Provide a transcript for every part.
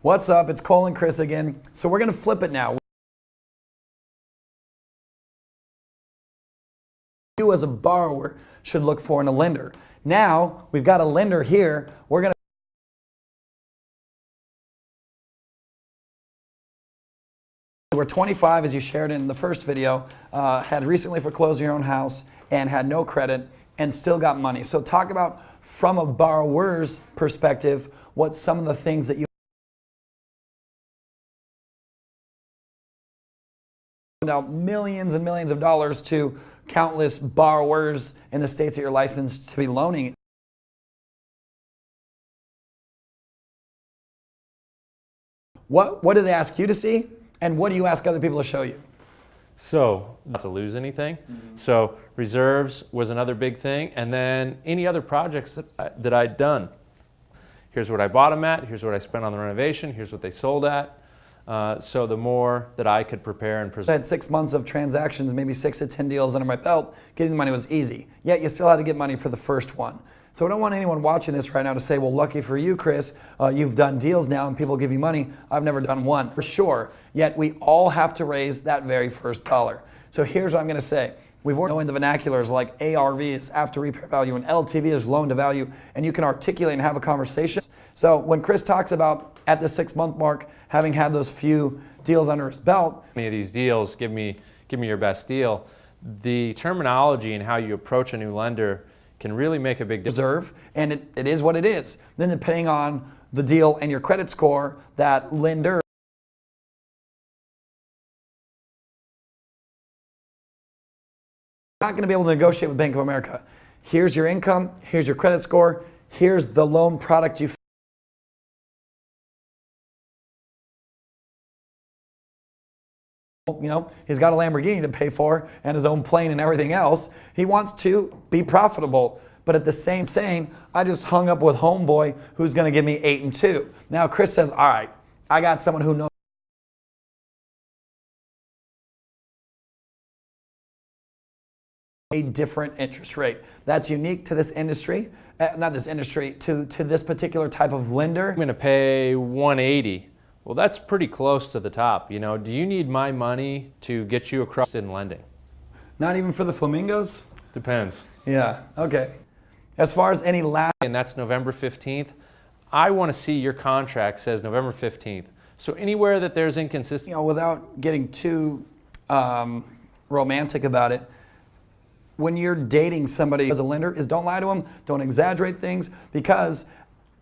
What's up? It's Cole and Chris again. So we're going to flip it now. You as a borrower should look for in a lender. Now we've got a lender here. We're going to We're 25, as you shared in the first video, had recently foreclosed your own house and had no credit and still got money. So talk about, from a borrower's perspective, what some of the things that you out millions and millions of dollars to countless borrowers in the states that you're licensed to be loaning. What do they ask you to see? And what do you ask other people to show you? So, not to lose anything. So, reserves was another big thing. And then any other projects that I'd done. Here's what I bought them at. Here's what I spent on the renovation. Here's what they sold at. So the more that I could prepare and present. I had 6 months of transactions, maybe 6 to 10 deals under my belt. Getting the money was easy. Yet you still had to get money for the first one. So I don't want anyone watching this right now to say, well, lucky for you, Chris, you've done deals now and people give you money. I've never done one. For sure. Yet we all have to raise that very first dollar. So here's what I'm going to say. We've already known the vernaculars like ARV is after repair value and LTV is loan to value, and you can articulate and have a conversation. So when Chris talks about at the 6 month mark, having had those few deals under his belt. Many of these deals, give me your best deal. The terminology and how you approach a new lender can really make a big difference. Reserve, and it is what it is. Then depending on the deal and your credit score, that lender not going to be able to negotiate with Bank of America. Here's your income, here's your credit score, here's the loan product you he's got a Lamborghini to pay for and his own plane and everything else. He wants to be profitable, but at the same saying, I just hung up with homeboy who's going to give me 8 and 2. Now Chris says, all right, I got someone who knows a different interest rate. That's unique to this industry, not this industry, to this particular type of lender. I'm going to pay 180. Well, that's pretty close to the top. Do you need my money to get you across in lending? Not even for the Flamingos? Depends. Yeah, okay. As far as any last... And that's November 15th. I want to see your contract says November 15th. So anywhere that there's inconsistency... without getting too romantic about it, when you're dating somebody as a lender, is don't lie to them, don't exaggerate things, because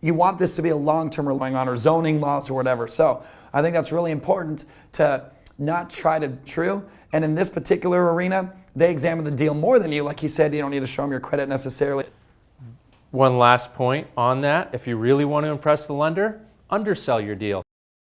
you want this to be a long-term going on, or zoning laws or whatever. So I think that's really important to not try to true. And in this particular arena, they examine the deal more than you. Like he said, you don't need to show them your credit necessarily. One last point on that. If you really want to impress the lender, undersell your deal.